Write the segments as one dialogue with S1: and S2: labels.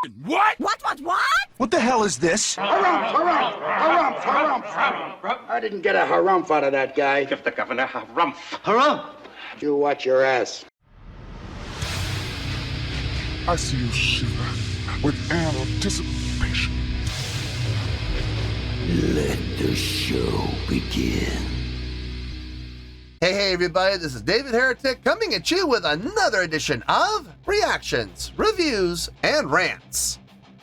S1: fucking what?
S2: What?
S3: What the hell is this?
S4: Harumph! I didn't get a harumph out of that guy.
S5: Give the governor harumph.
S4: Harumph! You watch your ass.
S1: I see you shiver with anticipation.
S6: Let the show begin.
S7: Hey everybody, this is David Heretic coming at you with another edition of Reactions, Reviews, and Rants.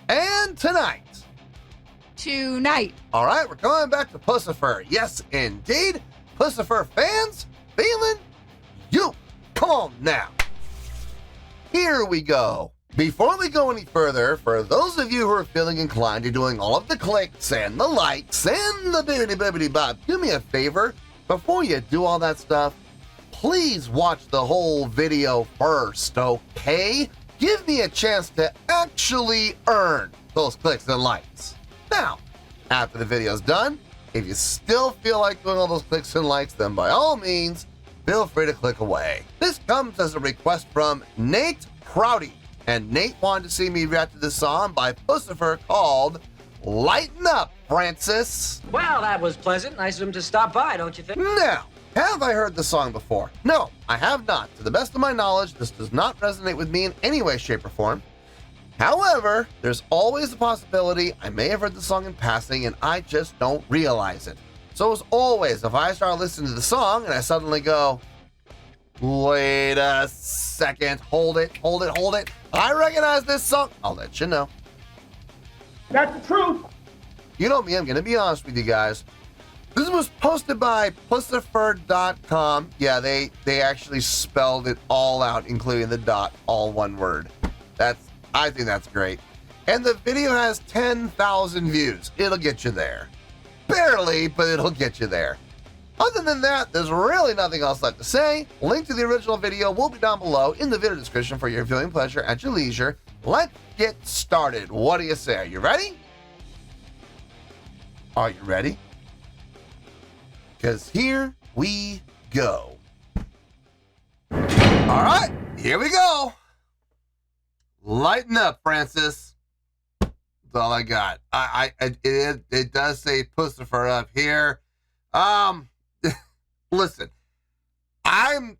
S7: And tonight, alright, we're coming back to Puscifer. Yes, indeed, Puscifer Fans FEELIN YOU. Come on now. Here we go. Before we go any further, for those of you who are feeling inclined to doing all of the clicks and the likes and the bibbidi-bibbidi-bop, do me a favor. Before you do all that stuff, please watch the whole video first, okay? Give me a chance to actually earn those clicks and likes. Now, after the video's done, if you still feel like doing all those clicks and likes, then by all means, feel free to click away. This comes as a request from Nate Prouty, and Nate wanted to see me react to this song by Puscifer called Lighten Up, Francis.
S8: Well, that was pleasant. Nice of him to stop by, don't you think?
S7: Now, have I heard the song before? No, I have not. To the best of my knowledge, this does not resonate with me in any way, shape, or form. However, there's always the possibility I may have heard the song in passing and I just don't realize it. So as always, if I start listening to the song and I suddenly go, wait a second, hold it, I recognize this song, I'll let you know.
S4: That's the truth.
S7: You know me, I'm going to be honest with you guys. This was posted by Puscifer.com. Yeah, they actually spelled it all out, including the dot, all one word. I think that's great. And the video has 10,000 views. It'll get you there. Barely, but it'll get you there. Other than that, there's really nothing else left to say. Link to the original video will be down below in the video description for your viewing pleasure at your leisure. Let's get started. What do you say? Are you ready? Are you ready? Because here we go. All right, here we go. Lighten up, Francis. That's all I got. It does say Puscifer up here. Listen, I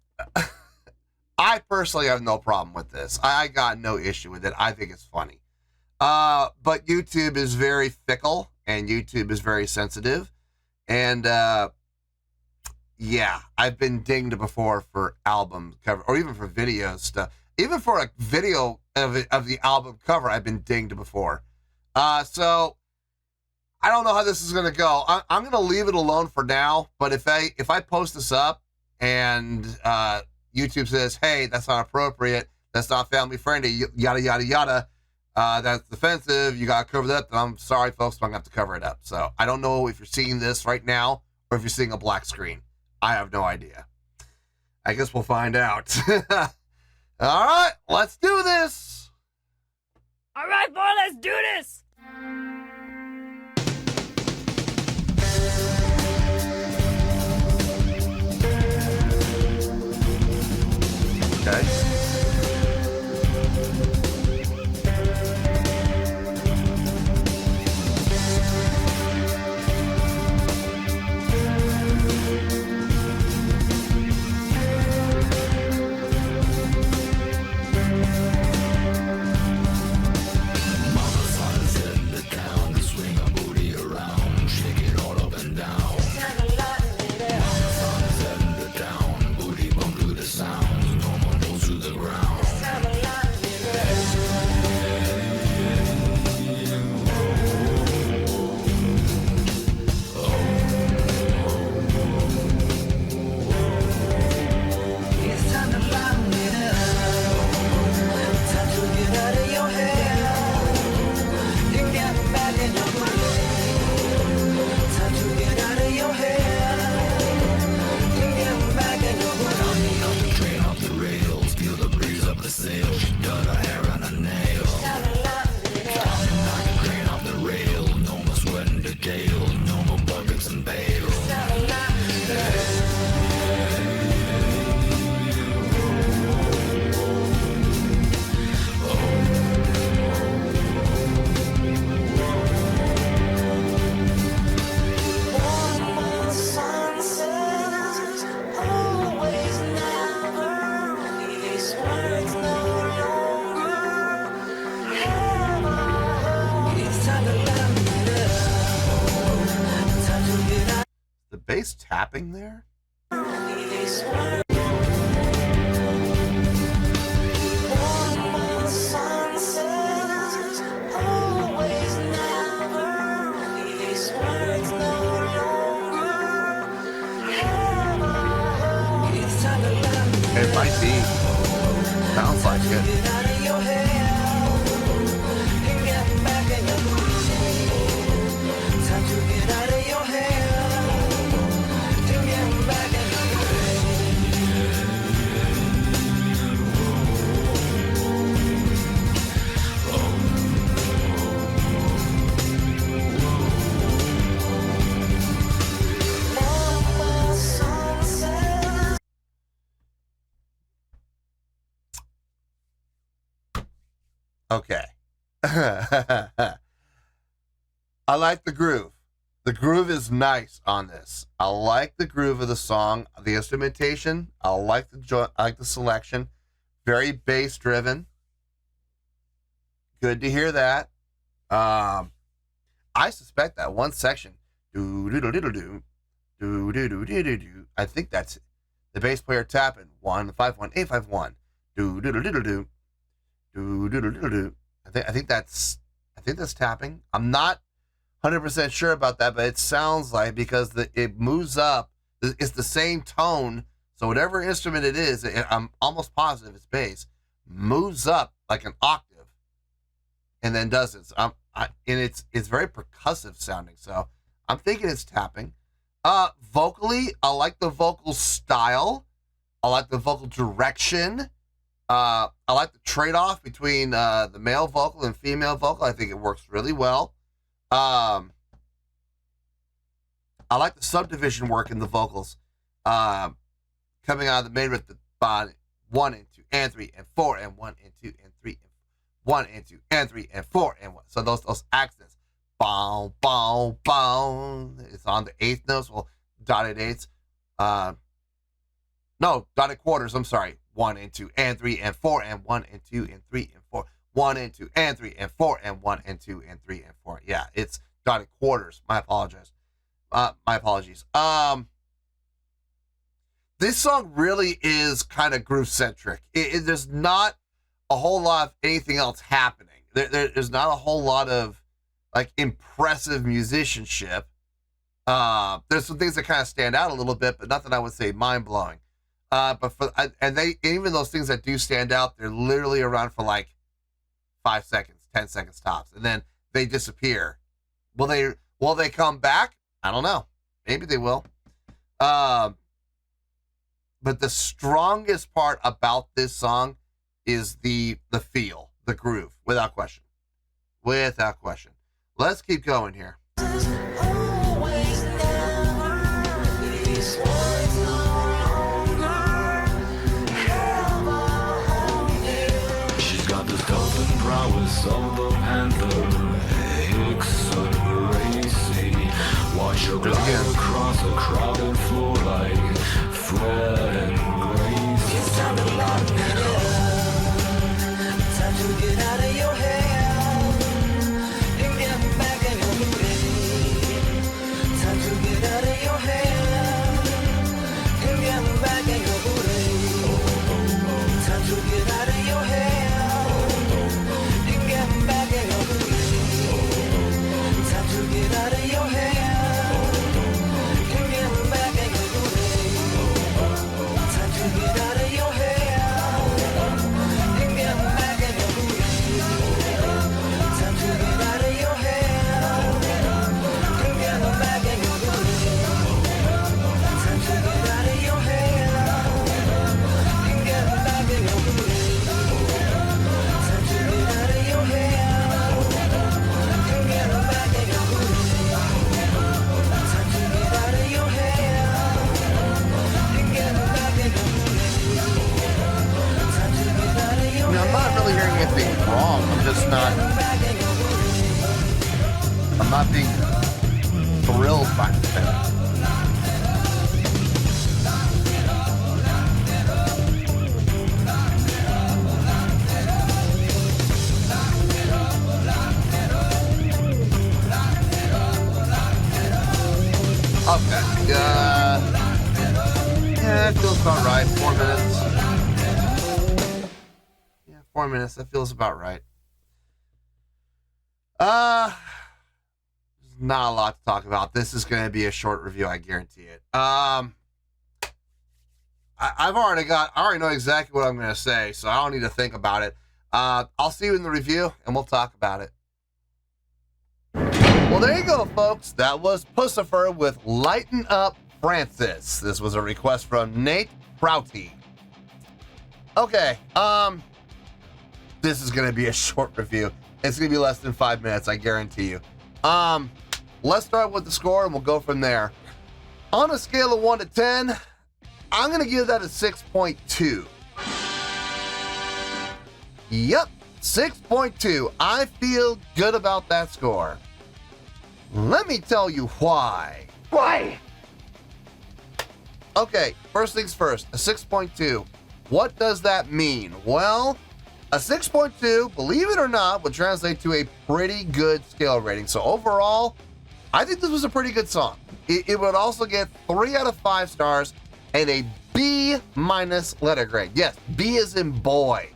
S7: personally have no problem with this. I got no issue with it. I think it's funny. But YouTube is very fickle and YouTube is very sensitive. And yeah, I've been dinged before for album cover or even for video stuff. Even for a video of the album cover, I've been dinged before. So I don't know how this is going to go. I'm going to leave it alone for now. But if I post this up and YouTube says, hey, that's not appropriate, that's not family friendly, yada, yada, yada, that's offensive, you got to cover that, then I'm sorry, folks, but I'm going to have to cover it up. So I don't know if you're seeing this right now or if you're seeing a black screen. I have no idea. I guess we'll find out. All right, let's do this.
S2: All right, boy, let's do this.
S7: Okay. bass tapping there? It might be. Sounds like it. Okay. I like the groove. The groove is nice on this. I like the groove of the song, the instrumentation. I like the selection. Very bass driven. Good to hear that. I suspect that one section, I think that's the bass player tapping 151851. I think that's tapping. I'm not 100% sure about that, but it sounds like, because it moves up. It's the same tone, so whatever instrument it is, I'm almost positive it's bass, moves up like an octave, and then does it. So and it's very percussive sounding. So I'm thinking it's tapping. Vocally, I like the vocal style. I like the vocal direction. I like the trade-off between the male vocal and female vocal. I think it works really well. I like the subdivision work in the vocals. Coming out of the main with the 1 and 2 and 3 and 4 and 1 and 2 and 3 and 1 and 2 and 3 and 4 and 1. So those accents. Bow, bow, bow. It's on the eighth notes. Well, dotted eighths. No, dotted quarters. I'm sorry. 1 and 2 and 3 and 4 and 1 and 2 and 3 and 4. 1 and 2 and 3 and 4 and 1 and 2 and 3 and 4. Yeah, it's dotted quarters. My apologies. This song really is kind of groove centric. There's not a whole lot of anything else happening. There's not a whole lot of like impressive musicianship. There's some things that kind of stand out a little bit, but nothing I would say mind blowing. But even those things that do stand out, they're literally around for like 5 seconds, 10 seconds tops, and then they disappear. Will they come back? I don't know. Maybe they will. But the strongest part about this song is the feel, the groove, without question. Without question. Let's keep going here.
S5: Prowess of the panther, Hickson Gracie. Watch her glide across a crowded floor like Fred and Gracie. It's time to lock it up. Time to get out of your head and get back in your bed. Time to get out of your head and get back in your bed. Time to get out of your head.
S7: Wrong. I'm not being thrilled by the thing. Okay. Yeah, that feels about right. 4 minutes. Yeah, 4 minutes. That feels about right. There's not a lot to talk about. This is going to be a short review, I guarantee it. I already know exactly what I'm going to say, so I don't need to think about it. I'll see you in the review, and we'll talk about it. Well, there you go, folks. That was Puscifer with Lighten Up, Francis. This was a request from Nate Prouty. Okay, this is going to be a short review. It's going to be less than 5 minutes, I guarantee you. Let's start with the score, and we'll go from there. On a scale of 1 to 10, I'm going to give that a 6.2. Yep, 6.2. I feel good about that score. Let me tell you why.
S4: Why?
S7: Okay, first things first, a 6.2. What does that mean? Well, a 6.2, believe it or not, would translate to a pretty good scale rating. So overall, I think this was a pretty good song. It would also get 3 out of 5 stars and a B- letter grade. Yes, B as in boy.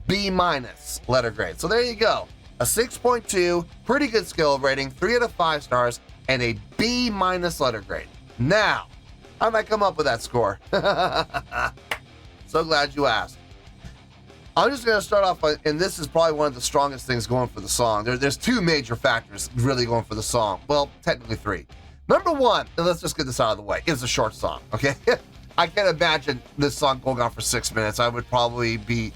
S7: B- letter grade. So there you go. A 6.2, pretty good skill rating, 3 out of 5 stars, and a B- letter grade. Now, how did I come up with that score? So glad you asked. I'm just going to start off, and this is probably one of the strongest things going for the song. There's 2 major factors really going for the song. Well, technically 3. Number 1, and let's just get this out of the way, it's a short song, okay? I can't imagine this song going on for 6 minutes. I would probably be...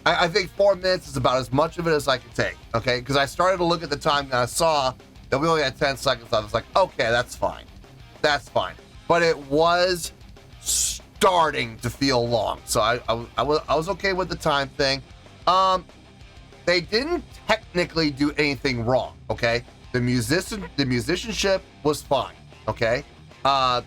S7: I think 4 minutes is about as much of it as I could take, okay? Because I started to look at the time and I saw that we only had 10 seconds left. I was like, okay, that's fine. That's fine. But it was starting to feel long. So I was okay with the time thing. They didn't technically do anything wrong, okay? The musicianship was fine, okay?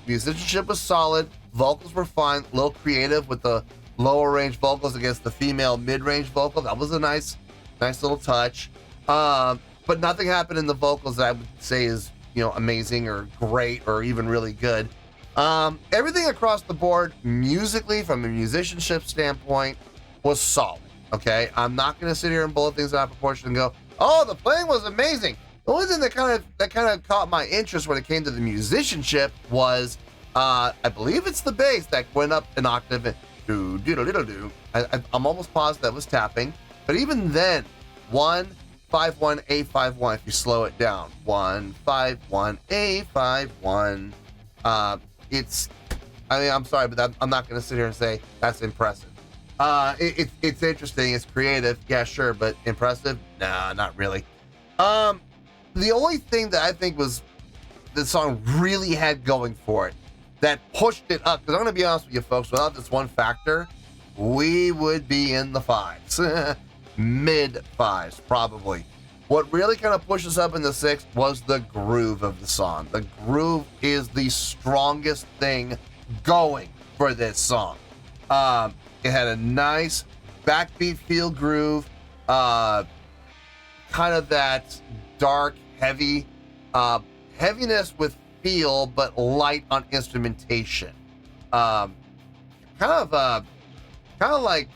S7: Musicianship was solid. Vocals were fine. A little creative with the lower range vocals against the female mid-range vocal. That was a nice little touch. But nothing happened in the vocals that I would say is, amazing or great or even really good. Everything across the board, musically, from a musicianship standpoint, was solid. Okay, I'm not going to sit here and blow things out of proportion and go, "Oh, the playing was amazing." The only thing that kind of caught my interest when it came to the musicianship was, I believe it's the bass that went up an octave. And I'm almost positive that was tapping, but even then, 1-5-1 A-5-1. If you slow it down, 1-5-1 A-5-1. I'm sorry, but I'm not going to sit here and say that's impressive. It's interesting, it's creative, yeah, sure, but impressive? Nah, not really. The only thing that I think was the song really had going for it, that pushed it up, because I'm going to be honest with you folks, without this one factor, we would be in the 5s. Mid 5s, probably. What really kind of pushed us up in the 6 was the groove of the song. The groove is the strongest thing going for this song. It had a nice backbeat feel groove, kind of that dark, heavy, heaviness with feel, but light on instrumentation. Kind of like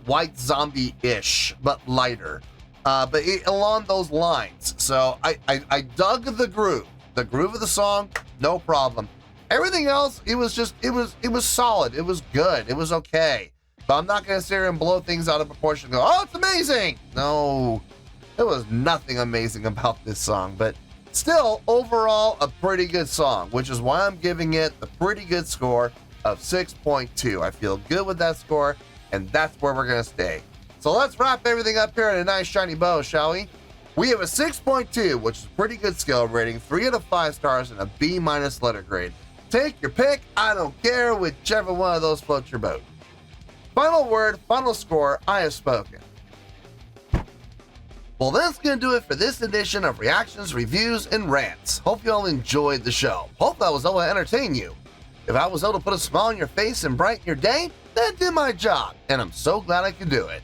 S7: White Zombie-ish, but lighter. But along those lines. So I dug the groove of the song, no problem. Everything else, it was solid. It was good. It was okay. But I'm not gonna sit here and blow things out of proportion and go, "Oh, it's amazing." No, there was nothing amazing about this song, but still, overall, a pretty good song, which is why I'm giving it the pretty good score of 6.2. I feel good with that score, and that's where we're gonna stay. So let's wrap everything up here in a nice shiny bow, shall we? We have a 6.2, which is a pretty good skill rating, 3 out of 5 stars, and a B- letter grade. Take your pick, I don't care, whichever one of those floats your boat. Final word, final score, I have spoken. Well, that's going to do it for this edition of Reactions, Reviews, and Rants. Hope you all enjoyed the show. Hope I was able to entertain you. If I was able to put a smile on your face and brighten your day, that did my job, and I'm so glad I could do it.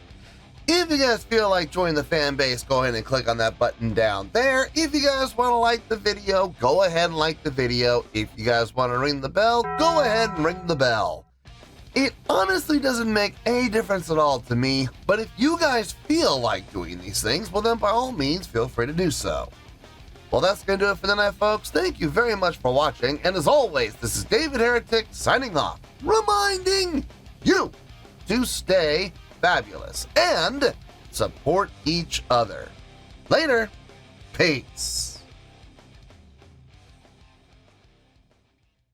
S7: If you guys feel like joining the fan base, go ahead and click on that button down there. If you guys want to like the video, go ahead and like the video. If you guys want to ring the bell, go ahead and ring the bell. It honestly doesn't make any difference at all to me, but if you guys feel like doing these things, well then by all means feel free to do so. Well, that's going to do it for tonight, folks. Thank you very much for watching, and as always, this is David Heretic signing off, reminding you to stay fabulous and support each other. Later. Peace.